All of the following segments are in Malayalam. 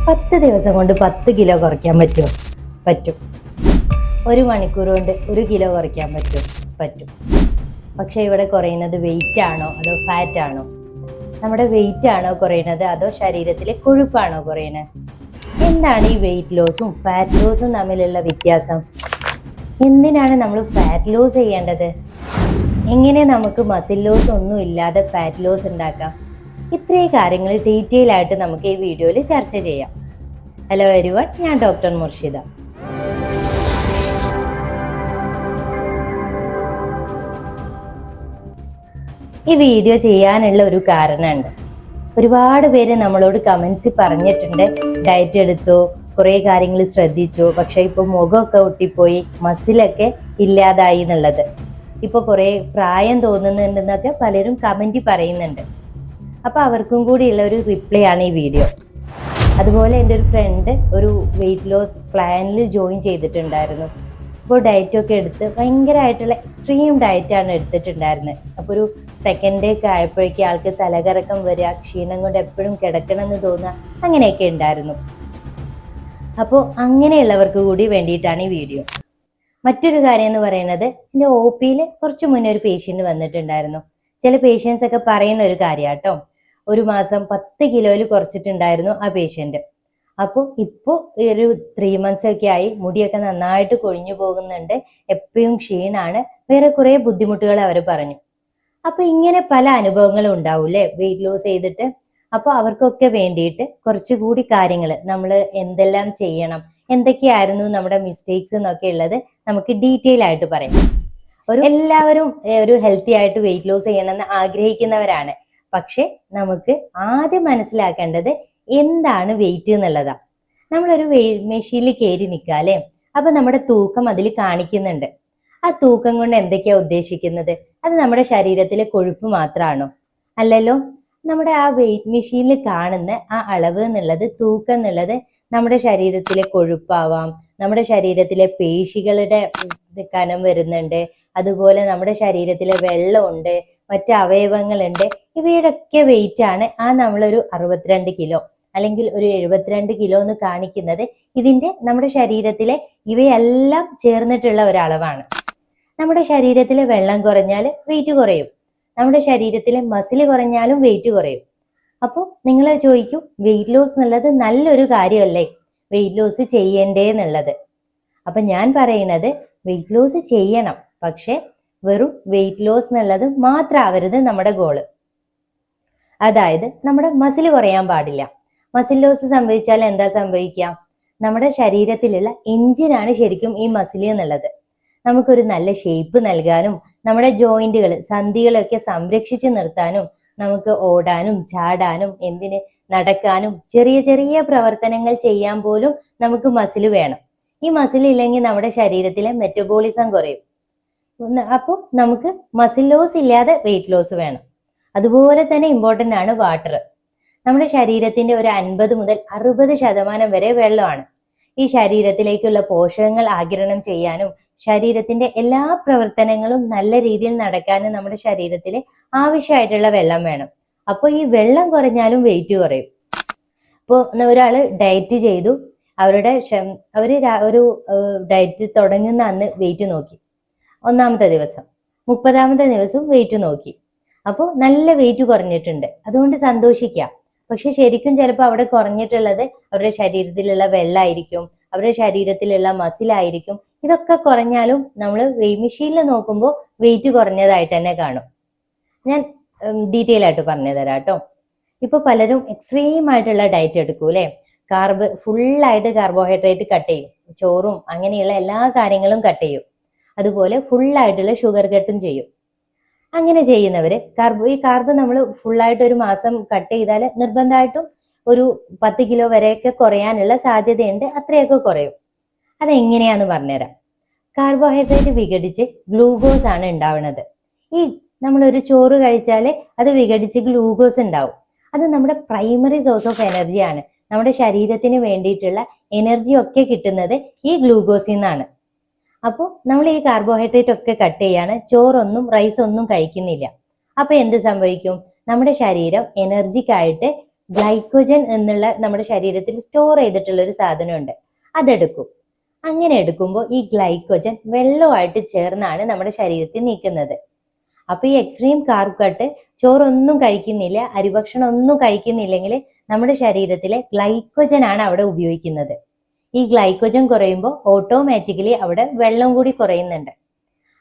10 ദിവസം കൊണ്ട് 10 കിലോ കുറയ്ക്കാൻ പറ്റുമോ? പറ്റും. 1 മണിക്കൂർ കൊണ്ട് 1 കിലോ കുറയ്ക്കാൻ പറ്റുമോ? പറ്റും. പക്ഷേ ഇവിടെ കുറയുന്നത് വെയിറ്റ് ആണോ അതോ ഫാറ്റ് ആണോ? നമ്മുടെ വെയിറ്റ് ആണോ കുറയുന്നത് അതോ ശരീരത്തിലെ കൊഴുപ്പാണോ കുറയുന്നത്? എന്താണ് ഈ വെയിറ്റ് ലോസും ഫാറ്റ് ലോസും തമ്മിലുള്ള വ്യത്യാസം? എന്തിനാണ് നമ്മൾ ഫാറ്റ് ലോസ് ചെയ്യേണ്ടത്? എങ്ങനെ നമുക്ക് മസിൽ ലോസ് ഒന്നും ഇല്ലാതെ ഫാറ്റ് ലോസ് ഉണ്ടാക്കാം? ഇത്രയും കാര്യങ്ങൾ ഡീറ്റെയിൽ ആയിട്ട് നമുക്ക് ഈ വീഡിയോയിൽ ചർച്ച ചെയ്യാം. ഹലോ എവരിവൺ, ഞാൻ ഡോക്ടർ മുർഷിദ. ഈ വീഡിയോ ചെയ്യാനുള്ള ഒരു കാരണമുണ്ട്. ഒരുപാട് പേര് നമ്മളോട് കമന്റ്സിൽ പറഞ്ഞിട്ടുണ്ട്, ഡയറ്റ് എടുത്തോ, കുറേ കാര്യങ്ങൾ ശ്രദ്ധിച്ചു, പക്ഷെ ഇപ്പോൾ മുഖമൊക്കെ ഒട്ടിപ്പോയി, മസിലൊക്കെ ഇല്ലാതായി എന്നുള്ളത്. ഇപ്പോൾ കുറേ പ്രായം തോന്നുന്നുണ്ടെന്നൊക്കെ പലരും കമന്റ് പറയുന്നുണ്ട്. അപ്പോൾ അവർക്കും കൂടിയുള്ള ഒരു റിപ്ലൈ ആണ് ഈ വീഡിയോ. അതുപോലെ എൻ്റെ ഒരു ഫ്രണ്ട് ഒരു വെയിറ്റ് ലോസ് പ്ലാനിൽ ജോയിൻ ചെയ്തിട്ടുണ്ടായിരുന്നു. അപ്പോൾ ഡയറ്റൊക്കെ എടുത്ത് ഭയങ്കരമായിട്ടുള്ള എക്സ്ട്രീം ഡയറ്റാണ് എടുത്തിട്ടുണ്ടായിരുന്നത്. അപ്പോൾ ഒരു സെക്കൻഡ് ഡേ ഒക്കെ ആയപ്പോഴേക്കും ആൾക്ക് തലകറക്കം വരിക, ക്ഷീണം കൊണ്ട് എപ്പോഴും കിടക്കണമെന്ന് തോന്നുക, അങ്ങനെയൊക്കെ ഉണ്ടായിരുന്നു. അപ്പോൾ അങ്ങനെയുള്ളവർക്ക് കൂടി വേണ്ടിയിട്ടാണ് ഈ വീഡിയോ. മറ്റൊരു കാര്യം എന്ന് പറയുന്നത്, എൻ്റെ ഒ പിയിൽ കുറച്ച് മുന്നേ ഒരു പേഷ്യൻ്റ് വന്നിട്ടുണ്ടായിരുന്നു. ചില പേഷ്യൻസ് ഒക്കെ പറയുന്ന ഒരു കാര്യം കേട്ടോ, ഒരു മാസം 10 കിലോയിൽ കുറച്ചിട്ടുണ്ടായിരുന്നു ആ പേഷ്യൻ്റ്. അപ്പോൾ ഇപ്പോൾ ഒരു 3 months ഒക്കെ ആയി, മുടിയൊക്കെ നന്നായിട്ട് കൊഴിഞ്ഞു പോകുന്നുണ്ട്, എപ്പോഴും ക്ഷീണാണ്, വേറെ കുറേ ബുദ്ധിമുട്ടുകൾ അവർ പറഞ്ഞു. അപ്പോൾ ഇങ്ങനെ പല അനുഭവങ്ങളും ഉണ്ടാവൂലേ വെയിറ്റ് ലോസ് ചെയ്തിട്ട്. അപ്പോൾ അവർക്കൊക്കെ വേണ്ടിയിട്ട് കുറച്ചുകൂടി കാര്യങ്ങൾ നമ്മൾ എന്തെല്ലാം ചെയ്യണം, എന്തൊക്കെയായിരുന്നു നമ്മുടെ മിസ്റ്റേക്സ് എന്നൊക്കെ ഉള്ളത് നമുക്ക് ഡീറ്റെയിൽ ആയിട്ട് പറയാം. എല്ലാവരും ഒരു ഹെൽത്തി ആയിട്ട് വെയിറ്റ് ലോസ് ചെയ്യണമെന്ന് ആഗ്രഹിക്കുന്നവരാണ്. പക്ഷെ നമുക്ക് ആദ്യം മനസ്സിലാക്കേണ്ടത് എന്താണ് വെയിറ്റ് എന്നുള്ളതാ. നമ്മളൊരു മെഷീനിൽ കയറി നിൽക്കുക അല്ലേ, അപ്പൊ നമ്മുടെ തൂക്കം അതിൽ കാണിക്കുന്നുണ്ട്. ആ തൂക്കം കൊണ്ട് എന്തൊക്കെയാ ഉദ്ദേശിക്കുന്നത്? അത് നമ്മുടെ ശരീരത്തിലെ കൊഴുപ്പ് മാത്രമാണോ? അല്ലല്ലോ. നമ്മുടെ ആ വെയിറ്റ് മെഷീനിൽ കാണുന്ന ആ അളവ് എന്നുള്ളത്, തൂക്കം എന്നുള്ളത് നമ്മുടെ ശരീരത്തിലെ കൊഴുപ്പാവാം, നമ്മുടെ ശരീരത്തിലെ പേശികളുടെ കനം വരുന്നുണ്ട്, അതുപോലെ നമ്മുടെ ശരീരത്തിലെ വെള്ളമുണ്ട്, മറ്റ് അവയവങ്ങളുണ്ട്. ഇവയുടെ ഒക്കെ വെയിറ്റ് ആണ് ആ നമ്മളൊരു 62 കിലോ അല്ലെങ്കിൽ ഒരു 72 കിലോ എന്ന് കാണിക്കുന്നത്. ഇതിന്റെ നമ്മുടെ ശരീരത്തിലെ ഇവയെല്ലാം ചേർന്നിട്ടുള്ള ഒരളവാണ്. നമ്മുടെ ശരീരത്തിലെ വെള്ളം കുറഞ്ഞാൽ വെയിറ്റ് കുറയും, നമ്മുടെ ശരീരത്തിലെ മസിൽ കുറഞ്ഞാലും വെയിറ്റ് കുറയും. അപ്പോൾ നിങ്ങൾ ചോദിക്കും, വെയിറ്റ് ലോസ് എന്നുള്ളത് നല്ലൊരു കാര്യമല്ലേ, വെയിറ്റ് ലോസ് ചെയ്യണ്ടേ എന്നുള്ളത്. അപ്പൊ ഞാൻ പറയുന്നത്, വെയിറ്റ് ലോസ് ചെയ്യണം, പക്ഷെ വെറും വെയിറ്റ് ലോസ് എന്നുള്ളത് മാത്രമാവരുത് നമ്മുടെ ഗോള്. അതായത് നമ്മുടെ മസിൽ കുറയാൻ പാടില്ല. മസിൽ ലോസ് സംഭവിച്ചാൽ എന്താ സംഭവിക്കുക? നമ്മുടെ ശരീരത്തിലുള്ള എഞ്ചിനാണ് ശരിക്കും ഈ മസിൽ എന്നുള്ളത്. നമുക്കൊരു നല്ല ഷേപ്പ് നൽകാനും നമ്മുടെ ജോയിന്റുകൾ, സന്ധികളൊക്കെ സംരക്ഷിച്ചു നിർത്താനും, നമുക്ക് ഓടാനും ചാടാനും, എന്തിന് നടക്കാനും, ചെറിയ ചെറിയ പ്രവർത്തനങ്ങൾ ചെയ്യാൻ പോലും നമുക്ക് മസിൽ വേണം. ഈ മസിൽ ഇല്ലെങ്കിൽ നമ്മുടെ ശരീരത്തിലെ മെറ്റബോളിസം കുറയും. അപ്പോൾ നമുക്ക് മസിൽ ലോസ് ഇല്ലാതെ വെയിറ്റ് ലോസ് വേണം. അതുപോലെ തന്നെ ഇമ്പോർട്ടൻ്റ് ആണ് വാട്ടർ. നമ്മുടെ ശരീരത്തിന്റെ ഒരു 50 മുതൽ 60% വരെ വെള്ളമാണ്. ഈ ശരീരത്തിലേക്കുള്ള പോഷകങ്ങൾ ആഗിരണം ചെയ്യാനും ശരീരത്തിന്റെ എല്ലാ പ്രവർത്തനങ്ങളും നല്ല രീതിയിൽ നടക്കാനും നമ്മുടെ ശരീരത്തിൽ ആവശ്യമായിട്ടുള്ള വെള്ളം വേണം. അപ്പോൾ ഈ വെള്ളം കുറഞ്ഞാലും വെയിറ്റ് കുറയും. ഇപ്പോൾ ഒരാള് ഡയറ്റ് ചെയ്തു, അവര് ഒരു ഡയറ്റ് തുടങ്ങുന്ന അന്ന് വെയിറ്റ് നോക്കി, 1ാമത്തെ ദിവസം 30ാമത്തെ ദിവസവും വെയിറ്റ് നോക്കി, അപ്പോൾ നല്ല വെയിറ്റ് കുറഞ്ഞിട്ടുണ്ട്, അതുകൊണ്ട് സന്തോഷിക്കാം. പക്ഷെ ശരിക്കും ചിലപ്പോൾ അവിടെ കുറഞ്ഞിട്ടുള്ളത് അവരുടെ ശരീരത്തിലുള്ള വെള്ളമായിരിക്കും, അവരുടെ ശരീരത്തിലുള്ള മസിലായിരിക്കും. ഇതൊക്കെ കുറഞ്ഞാലും നമ്മൾ വെയിറ്റ് മെഷീനിൽ നോക്കുമ്പോൾ വെയിറ്റ് കുറഞ്ഞതായിട്ട് തന്നെ കാണും. ഞാൻ ഡീറ്റെയിൽ ആയിട്ട് പറഞ്ഞു തരാം കേട്ടോ. ഇപ്പൊ പലരും എക്സ്ട്രീം ആയിട്ടുള്ള ഡയറ്റ് എടുക്കൂ അല്ലെ, ഫുള്ളായിട്ട് കാർബോഹൈഡ്രേറ്റ് കട്ട് ചെയ്യും, ചോറും അങ്ങനെയുള്ള എല്ലാ കാര്യങ്ങളും കട്ട് ചെയ്യും, അതുപോലെ ഫുള്ളായിട്ടുള്ള ഷുഗർ കട്ടും ചെയ്യും. അങ്ങനെ ചെയ്യുന്നവര് ഈ കാർബ് നമ്മൾ ഫുള്ളായിട്ട് ഒരു മാസം കട്ട് ചെയ്താൽ നിർബന്ധമായിട്ടും ഒരു 10 കിലോ വരെയൊക്കെ കുറയാനുള്ള സാധ്യതയുണ്ട്, അത്രയൊക്കെ കുറയും. അതെങ്ങനെയാന്ന് പറഞ്ഞുതരാം. കാർബോഹൈഡ്രേറ്റ് വിഘടിച്ച് ഗ്ലൂക്കോസ് ആണ് ഉണ്ടാവുന്നത്. ഈ നമ്മളൊരു ചോറ് കഴിച്ചാൽ അത് വിഘടിച്ച് ഗ്ലൂക്കോസ് ഉണ്ടാവും. അത് നമ്മുടെ പ്രൈമറി സോഴ്സ് ഓഫ് എനർജിയാണ്. നമ്മുടെ ശരീരത്തിന് വേണ്ടിയിട്ടുള്ള എനർജി ഒക്കെ കിട്ടുന്നത് ഈ ഗ്ലൂക്കോസിൽ നിന്നാണ്. അപ്പോൾ നമ്മൾ ഈ കാർബോഹൈഡ്രേറ്റ് ഒക്കെ കട്ട് ചെയ്യാണ്, ചോറൊന്നും റൈസ് ഒന്നും കഴിക്കുന്നില്ല. അപ്പൊ എന്ത് സംഭവിക്കും? നമ്മുടെ ശരീരം എനർജിക്കായിട്ട് ഗ്ലൈക്കോജൻ എന്നുള്ള നമ്മുടെ ശരീരത്തിൽ സ്റ്റോർ ചെയ്തിട്ടുള്ള ഒരു സാധനമുണ്ട്, അതെടുക്കും. അങ്ങനെ എടുക്കുമ്പോൾ ഈ ഗ്ലൈക്കോജൻ വെള്ളമായിട്ട് ചേർന്നാണ് നമ്മുടെ ശരീരത്തിൽ നിൽക്കുന്നത്. അപ്പൊ ഈ എക്സ്ട്രീം കാർബ് കട്ട്, ചോറൊന്നും കഴിക്കുന്നില്ല, അരിഭക്ഷണം ഒന്നും കഴിക്കുന്നില്ലെങ്കിൽ നമ്മുടെ ശരീരത്തിലെ ഗ്ലൈക്കോജൻ ആണ് അവിടെ ഉപയോഗിക്കുന്നത്. ഈ ഗ്ലൈക്കോജൻ കുറയുമ്പോൾ ഓട്ടോമാറ്റിക്കലി അവിടെ വെള്ളം കൂടി കുറയുന്നുണ്ട്.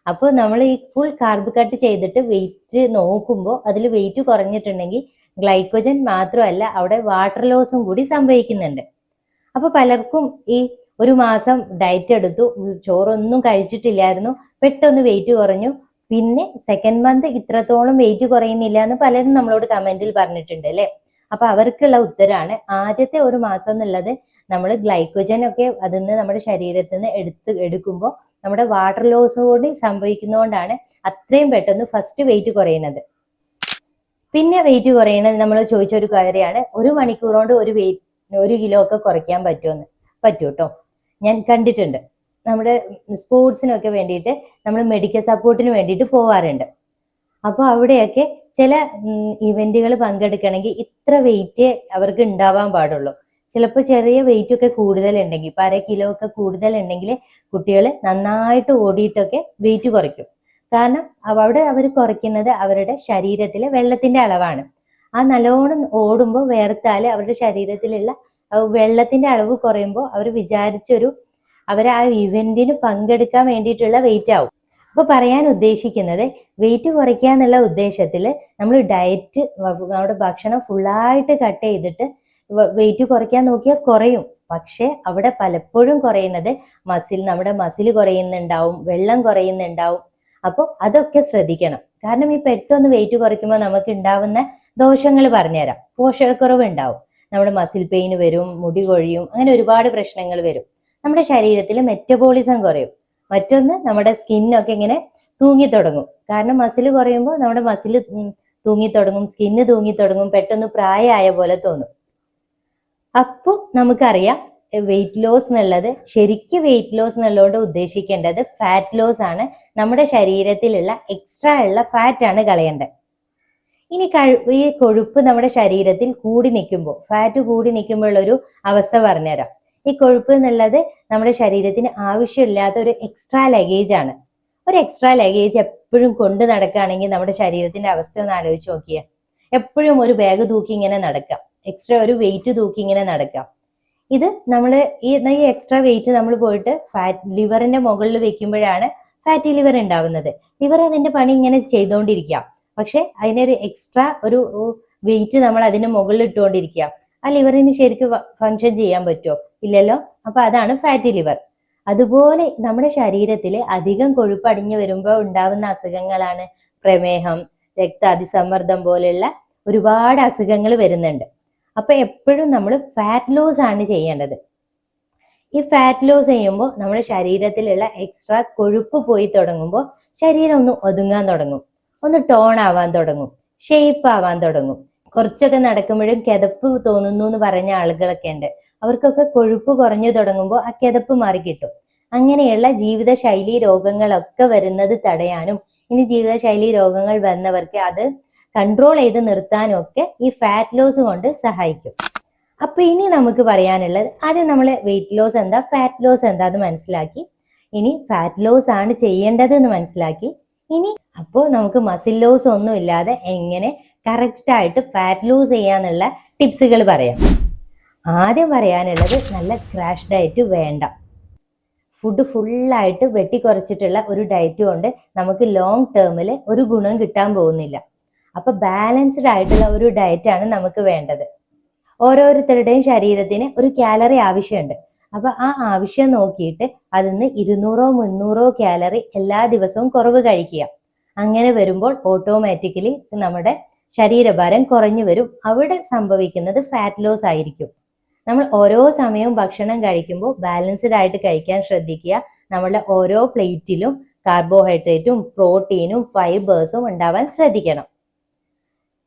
അപ്പോൾ നമ്മൾ ഈ ഫുൾ കാർബ് കട്ട് ചെയ്തിട്ട് വെയിറ്റ് നോക്കുമ്പോൾ അതിൽ വെയിറ്റ് കുറഞ്ഞിട്ടുണ്ടെങ്കിൽ ഗ്ലൈക്കോജൻ മാത്രമല്ല അവിടെ വാട്ടർ ലോസും കൂടി സംഭവിക്കുന്നുണ്ട്. അപ്പൊ പലർക്കും ഈ ഒരു മാസം ഡയറ്റ് എടുത്തു, ചോറൊന്നും കഴിച്ചിട്ടില്ലായിരുന്നു, പെട്ടെന്ന് വെയിറ്റ് കുറഞ്ഞു, പിന്നെ സെക്കൻഡ് മന്ത് ഇത്രത്തോളം വെയിറ്റ് കുറയുന്നില്ല എന്ന് പലരും നമ്മളോട് കമന്റിൽ പറഞ്ഞിട്ടുണ്ട് അല്ലെ. അപ്പൊ അവർക്കുള്ള ഉത്തരാണ്, ആദ്യത്തെ ഒരു മാസം എന്നുള്ളത് നമ്മൾ ഗ്ലൈക്കോജൻ ഒക്കെ അതിൽ നിന്ന് നമ്മുടെ ശരീരത്തിൽ നിന്ന് എടുക്കുമ്പോൾ നമ്മുടെ വാട്ടർ ലോസ് കൂടി സംഭവിക്കുന്നതുകൊണ്ടാണ് അത്രയും പെട്ടെന്ന് ഫസ്റ്റ് വെയിറ്റ് കുറയുന്നത്. പിന്നെ വെയിറ്റ് കുറയുന്നത് നമ്മൾ ചോദിച്ചൊരു കാര്യമാണ്, 1 മണിക്കൂർ കൊണ്ട് 1 കിലോ ഒക്കെ കുറയ്ക്കാൻ പറ്റുമെന്ന്. പറ്റൂ കേട്ടോ, ഞാൻ കണ്ടിട്ടുണ്ട്. നമ്മുടെ സ്പോർട്സിനൊക്കെ വേണ്ടിയിട്ട് നമ്മൾ മെഡിക്കൽ സപ്പോർട്ടിന് വേണ്ടിയിട്ട് പോവാറുണ്ട്. അപ്പോൾ അവിടെയൊക്കെ ചില ഇവന്റുകൾ പങ്കെടുക്കണമെങ്കിൽ ഇത്ര വെയിറ്റ് അവർക്ക് ഉണ്ടാവാൻ പാടുള്ളൂ. ചിലപ്പോൾ ചെറിയ വെയിറ്റ് ഒക്കെ കൂടുതലുണ്ടെങ്കിൽ, ഇപ്പൊ 1/2 കിലോ ഒക്കെ കൂടുതലുണ്ടെങ്കിൽ കുട്ടികൾ നന്നായിട്ട് ഓടിയിട്ടൊക്കെ വെയിറ്റ് കുറയ്ക്കും. കാരണം അവിടെ അവർ കുറയ്ക്കുന്നത് അവരുടെ ശരീരത്തിലെ വെള്ളത്തിന്റെ അളവാണ്. ആ നല്ലോണം ഓടുമ്പോൾ വേർത്താല് അവരുടെ ശരീരത്തിലുള്ള വെള്ളത്തിന്റെ അളവ് കുറയുമ്പോൾ അവർ ആ ഇവന്റിന് പങ്കെടുക്കാൻ വേണ്ടിയിട്ടുള്ള വെയിറ്റ് ആവും. അപ്പൊ പറയാൻ ഉദ്ദേശിക്കുന്നത്, വെയിറ്റ് കുറയ്ക്കുക എന്നുള്ള ഉദ്ദേശത്തിൽ നമ്മൾ ഡയറ്റ്, നമ്മുടെ ഭക്ഷണം ഫുള്ളായിട്ട് കട്ട് ചെയ്തിട്ട് വെയിറ്റ് കുറയ്ക്കാൻ നോക്കിയാൽ കുറയും. പക്ഷെ അവിടെ പലപ്പോഴും കുറയുന്നത് നമ്മുടെ മസിൽ കുറയുന്നുണ്ടാവും, വെള്ളം കുറയുന്നുണ്ടാവും. അപ്പോൾ അതൊക്കെ ശ്രദ്ധിക്കണം. കാരണം ഈ പെട്ടെന്ന് വെയിറ്റ് കുറയ്ക്കുമ്പോൾ നമുക്ക് ഉണ്ടാവുന്ന ദോഷങ്ങൾ പറഞ്ഞുതരാം. പോഷകക്കുറവ് ഉണ്ടാവും, നമ്മുടെ മസിൽ പെയിൻ വരും, മുടി കൊഴിയും, അങ്ങനെ ഒരുപാട് പ്രശ്നങ്ങൾ വരും. നമ്മുടെ ശരീരത്തിൽ മെറ്റബോളിസം കുറയും. മറ്റൊന്ന്, നമ്മുടെ സ്കിന്നൊക്കെ ഇങ്ങനെ തൂങ്ങി തുടങ്ങും. കാരണം മസിൽ കുറയുമ്പോൾ നമ്മുടെ മസിൽ തൂങ്ങി തുടങ്ങും, സ്കിന്ന് തൂങ്ങി തുടങ്ങും, പെട്ടെന്ന് പ്രായമായ പോലെ തോന്നും. അപ്പോൾ നമുക്കറിയാം വെയിറ്റ് ലോസ് എന്നുള്ളത്, ശരിക്കും വെയിറ്റ് ലോസ് എന്നുള്ളതുകൊണ്ട് ഉദ്ദേശിക്കേണ്ടത് ഫാറ്റ് ലോസ് ആണ്. നമ്മുടെ ശരീരത്തിലുള്ള എക്സ്ട്രാ ഉള്ള ഫാറ്റ് ആണ് കളയേണ്ടത്. ഇനി ഈ കൊഴുപ്പ് നമ്മുടെ ശരീരത്തിൽ കൂടി നിൽക്കുമ്പോൾ, ഫാറ്റ് കൂടി നിൽക്കുമ്പോൾ ഒരു അവസ്ഥ പറഞ്ഞുതരാം. ഈ കൊഴുപ്പ് എന്നുള്ളത് നമ്മുടെ ശരീരത്തിന് ആവശ്യമില്ലാത്ത ഒരു എക്സ്ട്രാ ലഗേജ് ആണ്. ഒരു എക്സ്ട്രാ ലഗേജ് എപ്പോഴും കൊണ്ട് നടക്കുകയാണെങ്കിൽ നമ്മുടെ ശരീരത്തിന്റെ അവസ്ഥ ഒന്ന് ആലോചിച്ച് നോക്കിയേ. എപ്പോഴും ഒരു ബാഗ് തൂക്കി ഇങ്ങനെ നടക്കാം, എക്സ്ട്രാ ഒരു വെയിറ്റ് തൂക്കി ഇങ്ങനെ നടക്കാം. ഇത് ഈ എക്സ്ട്രാ വെയിറ്റ് നമ്മൾ പോയിട്ട് ലിവറിന്റെ മുകളിൽ വെക്കുമ്പോഴാണ് ഫാറ്റി ലിവർ ഉണ്ടാവുന്നത്. ലിവർ അതിന്റെ പണി ഇങ്ങനെ ചെയ്തുകൊണ്ടിരിക്കുക, പക്ഷെ അതിനൊരു എക്സ്ട്രാ ഒരു വെയിറ്റ് നമ്മൾ അതിന് മുകളിൽ ഇട്ടുകൊണ്ടിരിക്കുക. ആ ലിവറിന് ശരിക്കും ഫങ്ഷൻ ചെയ്യാൻ പറ്റുമോ? ഇല്ലല്ലോ. അപ്പൊ അതാണ് ഫാറ്റി ലിവർ. അതുപോലെ നമ്മുടെ ശരീരത്തിൽ അധികം കൊഴുപ്പ് അടിഞ്ഞു വരുമ്പോൾ ഉണ്ടാവുന്ന അസുഖങ്ങളാണ് പ്രമേഹം, രക്താതിസമ്മർദ്ദം പോലെയുള്ള ഒരുപാട് അസുഖങ്ങൾ വരുന്നുണ്ട്. അപ്പൊ എപ്പോഴും നമ്മൾ ഫാറ്റ് ലോസ് ആണ് ചെയ്യേണ്ടത്. ഈ ഫാറ്റ് ലോസ് ചെയ്യുമ്പോൾ നമ്മുടെ ശരീരത്തിലുള്ള എക്സ്ട്രാ കൊഴുപ്പ് പോയി തുടങ്ങുമ്പോൾ ശരീരം ഒന്ന് ഒതുങ്ങാൻ തുടങ്ങും, ഒന്ന് ടോൺ ആവാൻ തുടങ്ങും, ഷേപ്പ് ആവാൻ തുടങ്ങും. കുറച്ചൊക്കെ നടക്കുമ്പോഴും കിതപ്പ് തോന്നുന്നു എന്ന് പറഞ്ഞ ആളുകളൊക്കെ ഉണ്ട്. അവർക്കൊക്കെ കൊഴുപ്പ് കുറഞ്ഞു തുടങ്ങുമ്പോൾ ആ കിതപ്പ് മാറി കിട്ടും. അങ്ങനെയുള്ള ജീവിതശൈലി രോഗങ്ങളൊക്കെ വരുന്നത് തടയാനും, ഇനി ജീവിതശൈലി രോഗങ്ങൾ വന്നവർക്ക് അത് കൺട്രോൾ ചെയ്ത് നിർത്താനും ഒക്കെ ഈ ഫാറ്റ് ലോസ് കൊണ്ട് സഹായിക്കും. അപ്പൊ ഇനി നമുക്ക് പറയാനുള്ളത്, ആദ്യം നമ്മൾ വെയിറ്റ് ലോസ് എന്താ, ഫാറ്റ് ലോസ് എന്താ എന്ന് മനസ്സിലാക്കി. ഇനി ഫാറ്റ് ലോസ് ആണ് ചെയ്യേണ്ടത് എന്ന് മനസ്സിലാക്കി. ഇനി അപ്പോൾ നമുക്ക് മസിൽ ലോസ് ഒന്നും ഇല്ലാതെ എങ്ങനെ കറക്റ്റ് ആയിട്ട് ഫാറ്റ് ലൂസ് ചെയ്യാന്നുള്ള ടിപ്സുകൾ പറയാം. ആദ്യം പറയാനുള്ളത്, നല്ല ക്രാഷ് ഡയറ്റ് വേണ്ട. ഫുഡ് ഫുള്ളായിട്ട് വെട്ടിക്കുറച്ചിട്ടുള്ള ഒരു ഡയറ്റ് കൊണ്ട് നമുക്ക് ലോങ് ടേമിൽ ഒരു ഗുണം കിട്ടാൻ പോകുന്നില്ല. അപ്പൊ ബാലൻസ്ഡ് ആയിട്ടുള്ള ഒരു ഡയറ്റ് ആണ് നമുക്ക് വേണ്ടത്. ഓരോരുത്തരുടെയും ശരീരത്തിന് ഒരു കാലറി ആവശ്യമുണ്ട്. അപ്പൊ ആ ആവശ്യം നോക്കിയിട്ട് അതിന് 200-300 കാലറി എല്ലാ ദിവസവും കുറവ് കഴിക്കുക. അങ്ങനെ വരുമ്പോൾ ഓട്ടോമാറ്റിക്കലി നമ്മുടെ ശരീരഭാരം കുറഞ്ഞു വരും. അവിടെ സംഭവിക്കുന്നത് ഫാറ്റ് ലോസ് ആയിരിക്കും. നമ്മൾ ഓരോ സമയവും ഭക്ഷണം കഴിക്കുമ്പോൾ ബാലൻസ്ഡ് ആയിട്ട് കഴിക്കാൻ ശ്രദ്ധിക്കുക. നമ്മളുടെ ഓരോ പ്ലേറ്റിലും കാർബോഹൈഡ്രേറ്റും പ്രോട്ടീനും ഫൈബേഴ്സും ഉണ്ടാവാൻ ശ്രദ്ധിക്കണം.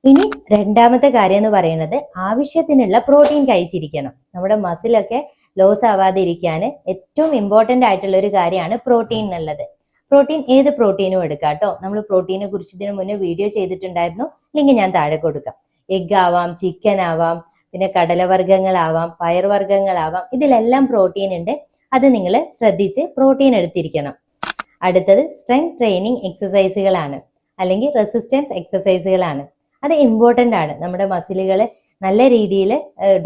ഇനി രണ്ടാമത്തെ കാര്യം എന്ന് പറയുന്നത്, ആവശ്യത്തിനുള്ള പ്രോട്ടീൻ കഴിച്ചിരിക്കണം. നമ്മുടെ മസിലൊക്കെ ലോസ് ആവാതിരിക്കാൻ ഏറ്റവും ഇമ്പോർട്ടന്റ് ആയിട്ടുള്ള ഒരു കാര്യമാണ് പ്രോട്ടീൻ എന്നുള്ളത്. പ്രോട്ടീൻ ഏത് പ്രോട്ടീനും എടുക്കാം കേട്ടോ. നമ്മൾ പ്രോട്ടീനെ കുറിച്ച് ഇതിനു മുന്നേ വീഡിയോ ചെയ്തിട്ടുണ്ടായിരുന്നു, ലിങ്ക് ഞാൻ താഴെ കൊടുക്കാം. എഗ് ആവാം, ചിക്കൻ ആവാം, പിന്നെ കടലവർഗ്ഗങ്ങളാവാം, പയർവർഗ്ഗങ്ങളാവാം, ഇതിലെല്ലാം പ്രോട്ടീൻ ഉണ്ട്. അത് നിങ്ങൾ ശ്രദ്ധിച്ച് പ്രോട്ടീൻ എടുത്തിരിക്കണം. അടുത്തത് സ്ട്രെങ്ത് ട്രെയിനിങ് എക്സസൈസുകളാണ്, അല്ലെങ്കിൽ റെസിസ്റ്റൻസ് എക്സസൈസുകളാണ്. അത് ഇമ്പോർട്ടൻ്റ് ആണ്. നമ്മുടെ മസിലുകൾ നല്ല രീതിയിൽ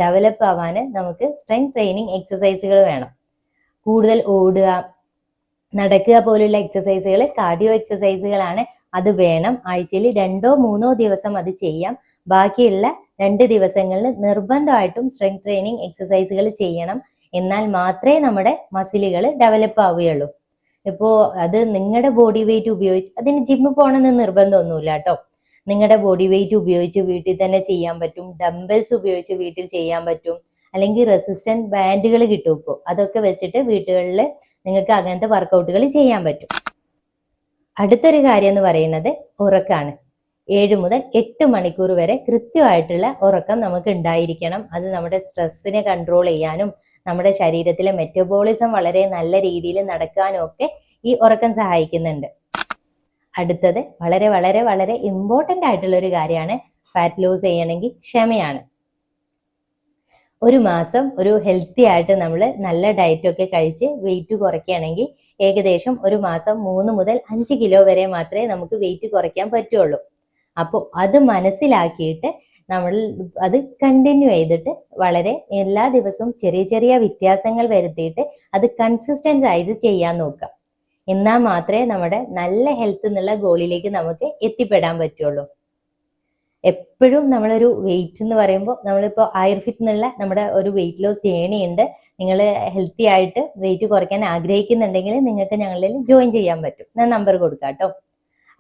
ഡെവലപ്പ് ആവാൻ നമുക്ക് സ്ട്രെങ്ത് ട്രെയിനിങ് എക്സസൈസുകൾ വേണം. കൂടുതൽ ഓടുക, നടക്കുക പോലുള്ള എക്സസൈസുകൾ കാർഡിയോ എക്സസൈസുകളാണ്. അത് വേണം. ആഴ്ചയിൽ 2-3 ദിവസം അത് ചെയ്യാം. ബാക്കിയുള്ള 2 ദിവസങ്ങളിൽ നിർബന്ധമായിട്ടും സ്ട്രെങ്ത് ട്രെയിനിങ് എക്സസൈസുകൾ ചെയ്യണം. എന്നാൽ മാത്രമേ നമ്മുടെ മസിലുകൾ ഡെവലപ്പ് ആവുകയുള്ളൂ. ഇപ്പോ അത് നിങ്ങളുടെ ബോഡി വെയിറ്റ് ഉപയോഗിച്ച്, അതിന് ജിമ്മിൽ പോകണമെന്ന് നിർബന്ധമൊന്നുമില്ല കേട്ടോ. നിങ്ങളുടെ ബോഡി വെയിറ്റ് ഉപയോഗിച്ച് വീട്ടിൽ തന്നെ ചെയ്യാൻ പറ്റും. ഡംബൽസ് ഉപയോഗിച്ച് വീട്ടിൽ ചെയ്യാൻ പറ്റും. അല്ലെങ്കിൽ റെസിസ്റ്റന്റ് ബാൻഡുകൾ കിട്ടും. ഇപ്പോൾ അതൊക്കെ വെച്ചിട്ട് വീടുകളിൽ നിങ്ങൾക്ക് അങ്ങനത്തെ വർക്കൗട്ടുകൾ ചെയ്യാൻ പറ്റും. അടുത്തൊരു കാര്യം എന്ന് പറയുന്നത് ഉറക്കാണ്. 7 മുതൽ 8 മണിക്കൂർ വരെ കൃത്യമായിട്ടുള്ള ഉറക്കം നമുക്ക് ഉണ്ടായിരിക്കണം. അത് നമ്മുടെ സ്ട്രെസ്സിനെ കൺട്രോൾ ചെയ്യാനും നമ്മുടെ ശരീരത്തിലെ മെറ്റബോളിസം വളരെ നല്ല രീതിയിൽ നടക്കാനും ഒക്കെ ഈ ഉറക്കം സഹായിക്കുന്നുണ്ട്. അടുത്തത് വളരെ വളരെ വളരെ ഇമ്പോർട്ടൻ്റ് ആയിട്ടുള്ള ഒരു കാര്യമാണ്. ഫാറ്റ് ലോസ് ചെയ്യണമെങ്കിൽ ക്ഷമയാണ്. ഒരു മാസം ഒരു ഹെൽത്തി ആയിട്ട് നമ്മൾ നല്ല ഡയറ്റ് ഒക്കെ കഴിച്ച് വെയിറ്റ് കുറയ്ക്കുകയാണെങ്കിൽ ഏകദേശം ഒരു മാസം 3 മുതൽ 5 കിലോ വരെ മാത്രമേ നമുക്ക് വെയിറ്റ് കുറയ്ക്കാൻ പറ്റുള്ളൂ. അപ്പോൾ അത് മനസ്സിലാക്കിയിട്ട് നമ്മൾ അത് കണ്ടിന്യൂ ചെയ്തിട്ട് വളരെ എല്ലാ ദിവസവും ചെറിയ ചെറിയ വ്യത്യാസങ്ങൾ വരുത്തിയിട്ട് അത് കൺസിസ്റ്റൻസ് ആയിട്ട് ചെയ്യാൻ നോക്കുക. എന്നാൽ മാത്രമേ നമ്മുടെ നല്ല ഹെൽത്ത് എന്നുള്ള ഗോളിലേക്ക് നമുക്ക് എത്തിപ്പെടാൻ പറ്റുള്ളൂ. എപ്പോഴും നമ്മളൊരു വെയിറ്റ് എന്ന് പറയുമ്പോൾ, നമ്മളിപ്പോൾ ആയുർഫിറ്റ് എന്നുള്ള നമ്മുടെ ഒരു വെയിറ്റ് ലോസ് ജേണി ഉണ്ട്. നിങ്ങൾ ഹെൽത്തി ആയിട്ട് വെയിറ്റ് കുറയ്ക്കാൻ ആഗ്രഹിക്കുന്നുണ്ടെങ്കിൽ നിങ്ങൾക്ക് ഞങ്ങളിൽ ജോയിൻ ചെയ്യാൻ പറ്റും. ഞാൻ നമ്പർ കൊടുക്കാം കേട്ടോ.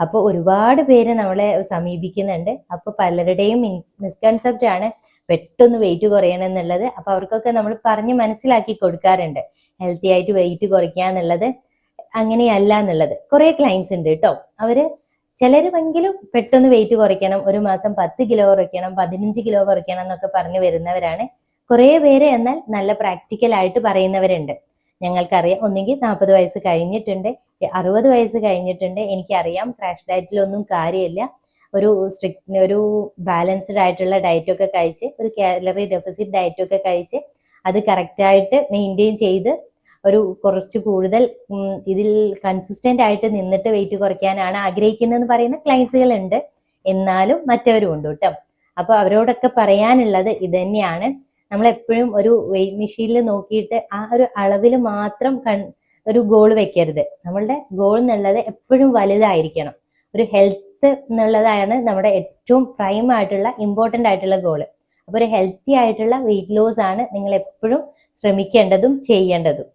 അപ്പോൾ ഒരുപാട് പേര് നമ്മളെ സമീപിക്കുന്നുണ്ട്. അപ്പോൾ പലരുടെയും മിസ്കൺസെപ്റ്റ് ആണ് പെട്ടെന്ന് വെയിറ്റ് കുറയണം എന്നുള്ളത്. അപ്പോൾ അവർക്കൊക്കെ നമ്മൾ പറഞ്ഞ് മനസ്സിലാക്കി കൊടുക്കാറുണ്ട്, ഹെൽത്തി ആയിട്ട് വെയിറ്റ് കുറയ്ക്കുക എന്നുള്ളത് അങ്ങനെയല്ല എന്നുള്ളത്. കുറേ ക്ലയൻസ് ഉണ്ട് കേട്ടോ. അവര് ചിലരുമെങ്കിലും പെട്ടെന്ന് വെയിറ്റ് കുറയ്ക്കണം, ഒരു മാസം 10 കിലോ കുറയ്ക്കണം, 15 കിലോ കുറയ്ക്കണം എന്നൊക്കെ പറഞ്ഞു വരുന്നവരാണ്. കുറേ പേര് എന്നാൽ നല്ല പ്രാക്ടിക്കൽ ആയിട്ട് പറയുന്നവരുണ്ട്. ഞങ്ങൾക്കറിയാം, ഒന്നെങ്കിൽ 40 വയസ്സ് കഴിഞ്ഞിട്ടുണ്ട്, 60 വയസ്സ് കഴിഞ്ഞിട്ടുണ്ട്, എനിക്കറിയാം ക്രാഷ് ഡയറ്റിലൊന്നും കാര്യമില്ല, ഒരു ബാലൻസ്ഡ് ആയിട്ടുള്ള ഡയറ്റൊക്കെ കഴിച്ച്, ഒരു കാലറി ഡെഫിസിറ്റ് ഡയറ്റൊക്കെ കഴിച്ച് അത് കറക്റ്റായിട്ട് മെയിൻറ്റെയിൻ ചെയ്ത് ഒരു കുറച്ച് കൂടുതൽ ഇതിൽ കൺസിസ്റ്റന്റ് ആയിട്ട് നിന്നിട്ട് വെയിറ്റ് കുറയ്ക്കാനാണ് ആഗ്രഹിക്കുന്നതെന്ന് പറയുന്ന ക്ലയൻസുകൾ ഉണ്ട്. എന്നാലും മറ്റവരും ഉണ്ട് കേട്ടോ. അപ്പൊ അവരോടൊക്കെ പറയാനുള്ളത് ഇത് തന്നെയാണ്. നമ്മളെപ്പോഴും ഒരു വെയിറ്റ് മെഷീനിൽ നോക്കിയിട്ട് ആ ഒരു അളവിൽ മാത്രം ഒരു ഗോൾ വെക്കരുത്. നമ്മളുടെ ഗോൾ എന്നുള്ളത് എപ്പോഴും വലുതായിരിക്കണം. ഒരു ഹെൽത്ത് എന്നുള്ളതാണ് നമ്മുടെ ഏറ്റവും പ്രൈം ആയിട്ടുള്ള ഇമ്പോർട്ടൻ്റ് ആയിട്ടുള്ള ഗോള്. അപ്പൊ ഒരു ഹെൽത്തി ആയിട്ടുള്ള വെയിറ്റ് ലോസ് ആണ് നിങ്ങൾ എപ്പോഴും ശ്രമിക്കേണ്ടതും ചെയ്യേണ്ടതും.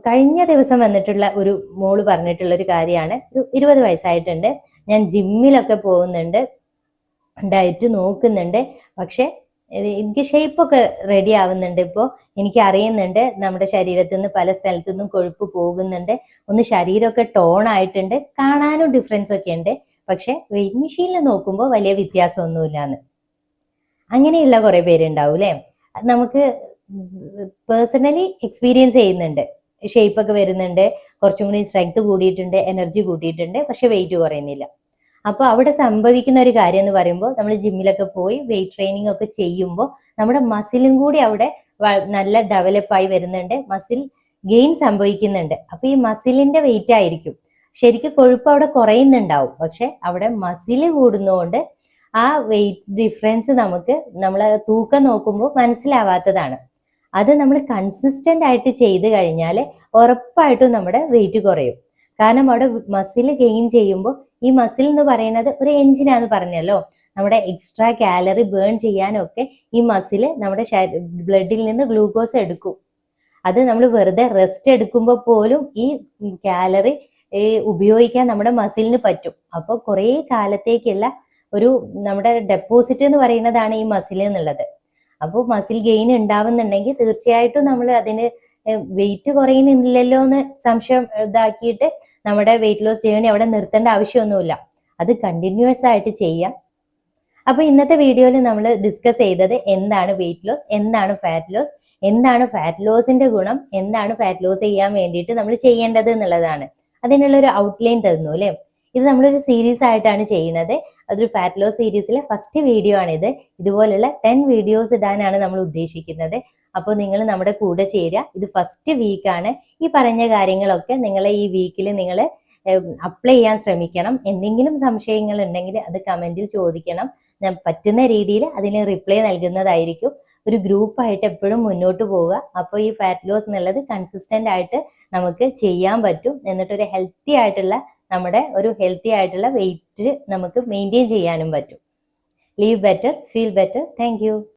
കഴിഞ്ഞ ദിവസം വന്നിട്ടുള്ള ഒരു മോള് പറഞ്ഞിട്ടുള്ള ഒരു കാര്യമാണ്, ഒരു 20 വയസ്സായിട്ടുണ്ട്, ഞാൻ ജിമ്മിലൊക്കെ പോകുന്നുണ്ട്, ഡയറ്റ് നോക്കുന്നുണ്ട്, പക്ഷെ എനിക്ക് ഷേപ്പൊക്കെ റെഡി ആവുന്നുണ്ട്. ഇപ്പോൾ എനിക്ക് അറിയുന്നുണ്ട് നമ്മുടെ ശരീരത്തിൽ നിന്ന് പല സ്ഥലത്തു നിന്നും കൊഴുപ്പ് പോകുന്നുണ്ട്, ഒന്ന് ശരീരമൊക്കെ ടോൺ ആയിട്ടുണ്ട്, കാണാനും ഡിഫറൻസ് ഒക്കെ ഉണ്ട്, പക്ഷെ വെയിറ്റ് മെഷീനിൽ നോക്കുമ്പോൾ വലിയ വ്യത്യാസമൊന്നുമില്ലാന്ന്. അങ്ങനെയുള്ള കുറെ പേരുണ്ടാവും അല്ലേ. നമുക്ക് പേഴ്സണലി എക്സ്പീരിയൻസ് ചെയ്യുന്നുണ്ട്. ഷേപ്പൊക്കെ വരുന്നുണ്ട്, കുറച്ചും കൂടി സ്ട്രെങ്ത് കൂടിയിട്ടുണ്ട്, എനർജി കൂട്ടിയിട്ടുണ്ട്, പക്ഷെ വെയിറ്റ് കുറയുന്നില്ല. അപ്പോൾ അവിടെ സംഭവിക്കുന്ന ഒരു കാര്യം എന്ന് പറയുമ്പോൾ, നമ്മൾ ജിമ്മിലൊക്കെ പോയി വെയിറ്റ് ട്രെയിനിങ് ഒക്കെ ചെയ്യുമ്പോൾ നമ്മുടെ മസിലും കൂടി അവിടെ നല്ല ഡെവലപ്പായി വരുന്നുണ്ട്, മസിൽ ഗെയിൻ സംഭവിക്കുന്നുണ്ട്. അപ്പൊ ഈ മസിലിന്റെ വെയിറ്റ് ആയിരിക്കും, ശരിക്കും കൊഴുപ്പ് അവിടെ കുറയുന്നുണ്ടാവും, പക്ഷെ അവിടെ മസിൽ കൂടുന്നതുകൊണ്ട് ആ വെയിറ്റ് ഡിഫറൻസ് നമുക്ക് തൂക്കം നോക്കുമ്പോൾ മനസ്സിലാവാത്തതാണ്. അത് നമ്മൾ കൺസിസ്റ്റന്റ് ആയിട്ട് ചെയ്ത് കഴിഞ്ഞാൽ ഉറപ്പായിട്ടും നമ്മുടെ വെയിറ്റ് കുറയും. കാരണം അവിടെ മസിൽ ഗെയിൻ ചെയ്യുമ്പോൾ, ഈ മസിൽ എന്ന് പറയുന്നത് ഒരു എഞ്ചിനാന്ന് പറഞ്ഞല്ലോ, നമ്മുടെ എക്സ്ട്രാ കാലറി ബേൺ ചെയ്യാനൊക്കെ ഈ മസിൽ നമ്മുടെ ബ്ലഡിൽ നിന്ന് ഗ്ലൂക്കോസ് എടുക്കും. അത് നമ്മൾ വെറുതെ റെസ്റ്റ് എടുക്കുമ്പോൾ പോലും ഈ കാലറി ഉപയോഗിക്കാൻ നമ്മുടെ മസിലിന് പറ്റും. അപ്പോൾ കുറേ കാലത്തേക്കുള്ള ഒരു നമ്മുടെ ഡെപ്പോസിറ്റ് എന്ന് പറയുന്നതാണ് ഈ മസിൽ എന്നുള്ളത്. അപ്പോൾ മസിൽ ഗെയിൻ ഉണ്ടാവുന്നുണ്ടെങ്കിൽ തീർച്ചയായിട്ടും നമ്മൾ അതിന് വെയിറ്റ് കുറയുന്നില്ലല്ലോ എന്ന് സംശയം ഇതാക്കിയിട്ട് നമ്മുടെ വെയിറ്റ് ലോസ് ജേണി അവിടെ നിർത്തേണ്ട ആവശ്യമൊന്നുമില്ല, അത് കണ്ടിന്യൂസ് ആയിട്ട് ചെയ്യാം. അപ്പൊ ഇന്നത്തെ വീഡിയോയിൽ നമ്മൾ ഡിസ്കസ് ചെയ്തത് എന്താണ് വെയിറ്റ് ലോസ്, എന്താണ് ഫാറ്റ് ലോസ്, എന്താണ് ഫാറ്റ് ലോസിന്റെ ഗുണം, എന്താണ് ഫാറ്റ് ലോസ് ചെയ്യാൻ വേണ്ടിയിട്ട് നമ്മൾ ചെയ്യേണ്ടത് എന്നുള്ളതാണ്. അതിനുള്ള ഒരു ഔട്ട്ലൈൻ തന്നു അല്ലെ. ഇത് നമ്മളൊരു സീരീസ് ആയിട്ടാണ് ചെയ്യുന്നത്. അതൊരു ഫാറ്റ് ലോസ് സീരീസിലെ ഫസ്റ്റ് വീഡിയോ ആണിത്. ഇതുപോലുള്ള 10 വീഡിയോസ് ഇടാനാണ് നമ്മൾ ഉദ്ദേശിക്കുന്നത്. അപ്പോൾ നിങ്ങൾ നമ്മുടെ കൂടെ ചേരുക. ഇത് ഫസ്റ്റ് വീക്കാണ്. ഈ പറഞ്ഞ കാര്യങ്ങളൊക്കെ നിങ്ങൾ ഈ വീക്കിൽ നിങ്ങൾ അപ്ലൈ ചെയ്യാൻ ശ്രമിക്കണം. എന്തെങ്കിലും സംശയങ്ങൾ ഉണ്ടെങ്കിൽ അത് കമന്റിൽ ചോദിക്കണം. ഞാൻ പറ്റുന്ന രീതിയിൽ അതിന് റിപ്ലൈ നൽകുന്നതായിരിക്കും. ഒരു ഗ്രൂപ്പായിട്ട് എപ്പോഴും മുന്നോട്ട് പോവുക. അപ്പോൾ ഈ ഫാറ്റ് ലോസ് എന്നുള്ളത് കൺസിസ്റ്റന്റ് ആയിട്ട് നമുക്ക് ചെയ്യാൻ പറ്റും. എന്നിട്ടൊരു ഹെൽത്തി ആയിട്ടുള്ള വെയിറ്റ് നമുക്ക് മെയിൻറ്റെയിൻ ചെയ്യാനും പറ്റും. Leave better, feel better. Thank you.